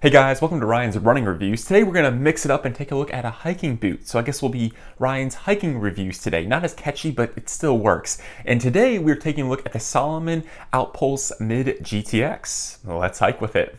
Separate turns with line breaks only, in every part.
Hey guys, welcome to Ryan's running reviews. Today we're going to mix it up and take a look at a hiking boot. So I guess we'll be Ryan's hiking reviews today. Not as catchy, but it still works. And today we're taking a look at the Salomon Outpulse Mid GTX. Let's hike with it.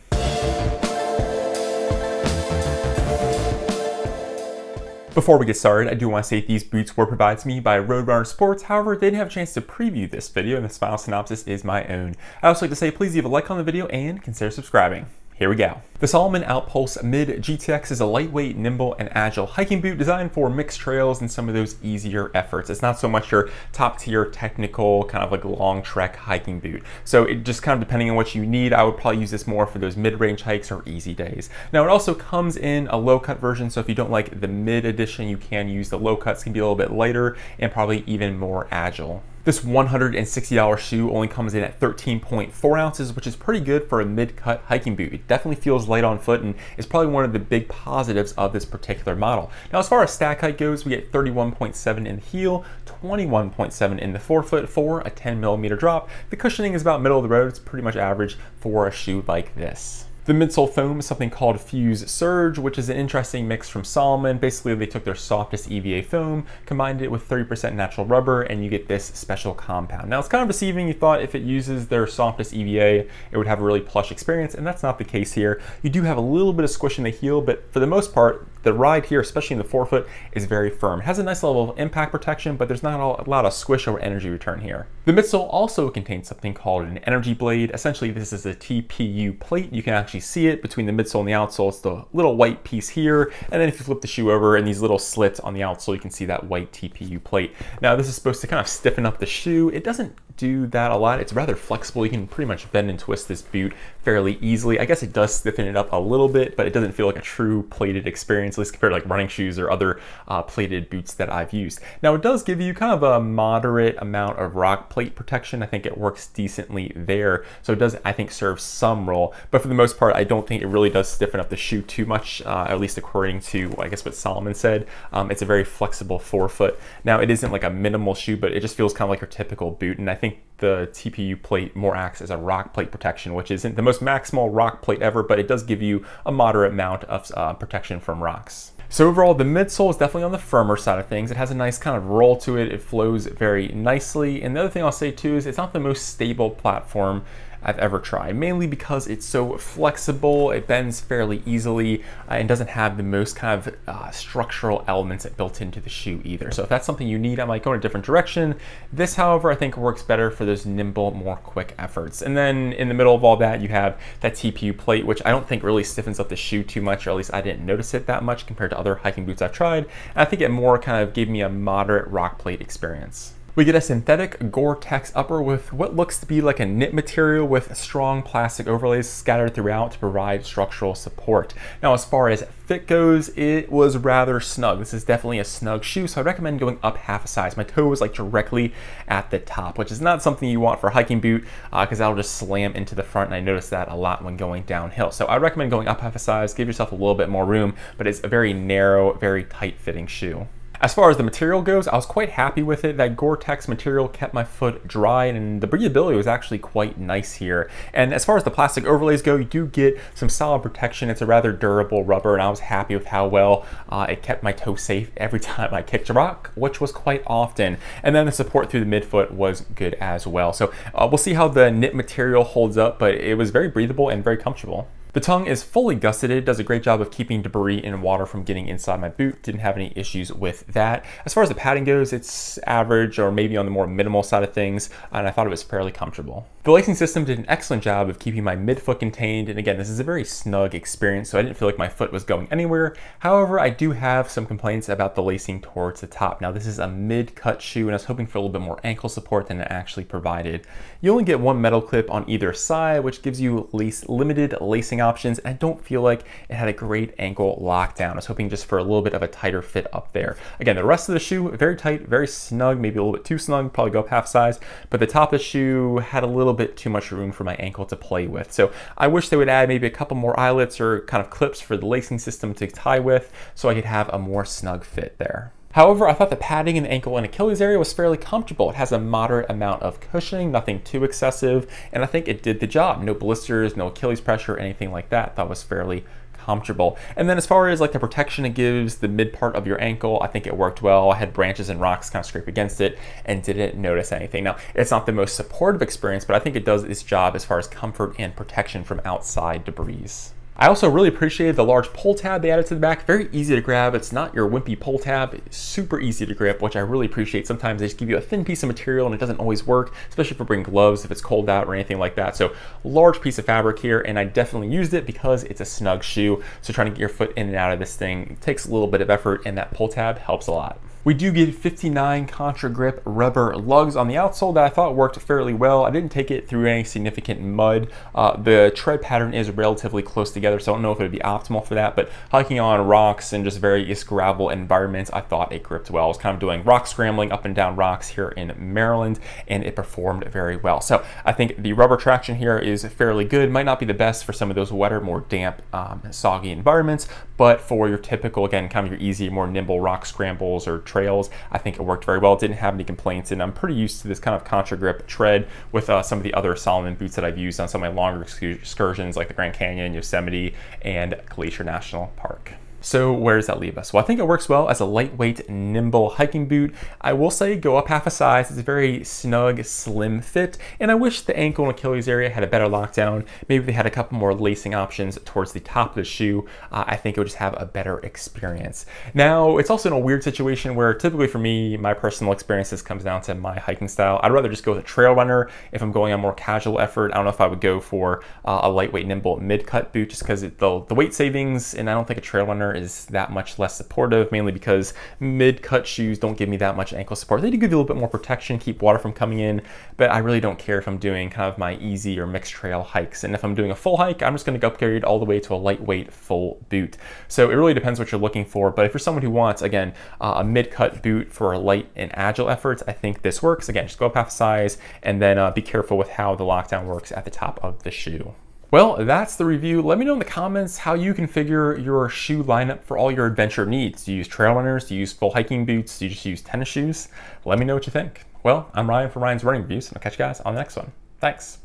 Before we get started, I do want to say these boots were provided to me by Roadrunner Sports. However, they didn't have a chance to preview this video, and this final synopsis is my own. I also like to say please leave a like on the video and consider subscribing. Here we go. The Salomon Outpulse Mid GTX is a lightweight, nimble, and agile hiking boot designed for mixed trails and some of those easier efforts. It's not so much your top tier technical kind of like long trek hiking boot. So it just kind of depending on what you need, I would probably use this more for those mid-range hikes or easy days. Now it also comes in a low cut version, so if you don't like the mid edition, you can use the low cuts. Can be a little bit lighter and probably even more agile. This $160 shoe only comes in at 13.4 ounces, which is pretty good for a mid-cut hiking boot. It definitely feels light on foot and is probably one of the big positives of this particular model. Now, as far as stack height goes, we get 31.7 in the heel, 21.7 in the forefoot for a 10mm drop. The cushioning is about middle of the road. It's pretty much average for a shoe like this. The midsole foam is something called Fuse Surge, which is an interesting mix from Salomon. Basically, they took their softest EVA foam, combined it with 30% natural rubber, and you get this special compound. Now, it's kind of deceiving. You thought if it uses their softest EVA, it would have a really plush experience, and that's not the case here. You do have a little bit of squish in the heel, but for the most part, the ride here, especially in the forefoot, is very firm. It has a nice level of impact protection, but there's not a lot of squish or energy return here. The midsole also contains something called an energy blade. Essentially, this is a TPU plate. You can actually see it between the midsole and the outsole. It's the little white piece here, and then if you flip the shoe over and these little slits on the outsole, you can see that white TPU plate. Now, this is supposed to kind of stiffen up the shoe. It doesn't do that a lot. It's rather flexible. You can pretty much bend and twist this boot fairly easily. I guess it does stiffen it up a little bit, but it doesn't feel like a true plated experience, at least compared to like running shoes or other plated boots that I've used. Now, it does give you kind of a moderate amount of rock plate protection. I think it works decently there. So it does, I think, serve some role, but for the most part, I don't think it really does stiffen up the shoe too much, at least according to, I guess, what Salomon said. It's a very flexible forefoot. Now, it isn't like a minimal shoe, but it just feels kind of like your typical boot, and I think the TPU plate more acts as a rock plate protection, which isn't the most maximal rock plate ever, but it does give you a moderate amount of protection from rocks. So overall, the midsole is definitely on the firmer side of things. It has a nice kind of roll to it. It flows very nicely. And the other thing I'll say too is it's not the most stable platform I've ever tried, mainly because it's so flexible, it bends fairly easily, and doesn't have the most kind of structural elements built into the shoe either. So if that's something you need, I might go in a different direction. This, however, I think works better for those nimble, more quick efforts. And then in the middle of all that, you have that TPU plate, which I don't think really stiffens up the shoe too much, or at least I didn't notice it that much compared to other hiking boots I've tried. And I think it more kind of gave me a moderate rock plate experience. We get a synthetic Gore-Tex upper with what looks to be like a knit material with strong plastic overlays scattered throughout to provide structural support. Now, as far as fit goes, it was rather snug. This is definitely a snug shoe, so I recommend going up half a size. My toe was like directly at the top, which is not something you want for a hiking boot because that'll just slam into the front, and I noticed that a lot when going downhill. So I recommend going up half a size, give yourself a little bit more room, but it's a very narrow, very tight-fitting shoe. As far as the material goes, I was quite happy with it. That Gore-Tex material kept my foot dry, and the breathability was actually quite nice here. And as far as the plastic overlays go, you do get some solid protection. It's a rather durable rubber, and I was happy with how well it kept my toe safe every time I kicked a rock, which was quite often. And then the support through the midfoot was good as well. So we'll see how the knit material holds up, but it was very breathable and very comfortable. The tongue is fully gusseted, does a great job of keeping debris and water from getting inside my boot. Didn't have any issues with that. As far as the padding goes, it's average or maybe on the more minimal side of things, and I thought it was fairly comfortable. The lacing system did an excellent job of keeping my midfoot contained, and again, this is a very snug experience, so I didn't feel like my foot was going anywhere. However, I do have some complaints about the lacing towards the top. Now, this is a mid-cut shoe, and I was hoping for a little bit more ankle support than it actually provided. You only get one metal clip on either side, which gives you limited lacing options, and I don't feel like it had a great ankle lockdown. I was hoping just for a little bit of a tighter fit up there. Again, the rest of the shoe, very tight, very snug, maybe a little bit too snug, probably go up half size, but the top of the shoe had a little bit too much room for my ankle to play with. So I wish they would add maybe a couple more eyelets or kind of clips for the lacing system to tie with so I could have a more snug fit there. However, I thought the padding in the ankle and Achilles area was fairly comfortable. It has a moderate amount of cushioning, nothing too excessive, and I think it did the job. No blisters, no Achilles pressure, anything like that. That was fairly comfortable. And then as far as like the protection it gives the mid part of your ankle, I think it worked well. I had branches and rocks kind of scrape against it and didn't notice anything. Now, it's not the most supportive experience, but I think it does its job as far as comfort and protection from outside debris. I also really appreciated the large pull tab they added to the back. Very easy to grab. It's not your wimpy pull tab. It's super easy to grip, which I really appreciate. Sometimes they just give you a thin piece of material and it doesn't always work, especially for bringing gloves if it's cold out or anything like that. So large piece of fabric here, and I definitely used it because it's a snug shoe. So trying to get your foot in and out of this thing takes a little bit of effort, and that pull tab helps a lot. We do get 59 Contra Grip rubber lugs on the outsole that I thought worked fairly well. I didn't take it through any significant mud. The tread pattern is relatively close together, so I don't know if it would be optimal for that, but hiking on rocks and just various gravel environments, I thought it gripped well. I was kind of doing rock scrambling up and down rocks here in Maryland, and it performed very well. So I think the rubber traction here is fairly good. Might not be the best for some of those wetter, more damp, soggy environments, but for your typical, again, kind of your easy, more nimble rock scrambles or trails, I think it worked very well. Didn't have any complaints, and I'm pretty used to this kind of Contra Grip tread with some of the other Salomon boots that I've used on some of my longer excursions like the Grand Canyon, Yosemite, and Glacier National Park. So where does that leave us? Well, I think it works well as a lightweight, nimble hiking boot. I will say go up half a size. It's a very snug, slim fit, and I wish the ankle and Achilles area had a better lockdown. Maybe they had a couple more lacing options towards the top of the shoe. I think it would just have a better experience. Now, it's also in a weird situation where typically for me, my personal experiences comes down to my hiking style. I'd rather just go with a trail runner if I'm going on more casual effort. I don't know if I would go for a lightweight, nimble mid-cut boot just because the weight savings, and I don't think a trail runner is that much less supportive, mainly because mid-cut shoes don't give me that much ankle support. They do give you a little bit more protection, keep water from coming in, but I really don't care if I'm doing kind of my easy or mixed trail hikes. And if I'm doing a full hike, I'm just going to upgrade all the way to a lightweight full boot. So it really depends what you're looking for, but if you're someone who wants, again, a mid-cut boot for light and agile efforts, I think this works. Again, just go up half size, and then be careful with how the lockdown works at the top of the shoe. Well, that's the review. Let me know in the comments how you configure your shoe lineup for all your adventure needs. Do you use trail runners? Do you use full hiking boots? Do you just use tennis shoes? Let me know what you think. Well, I'm Ryan from Ryan's Running Reviews, and I'll catch you guys on the next one. Thanks.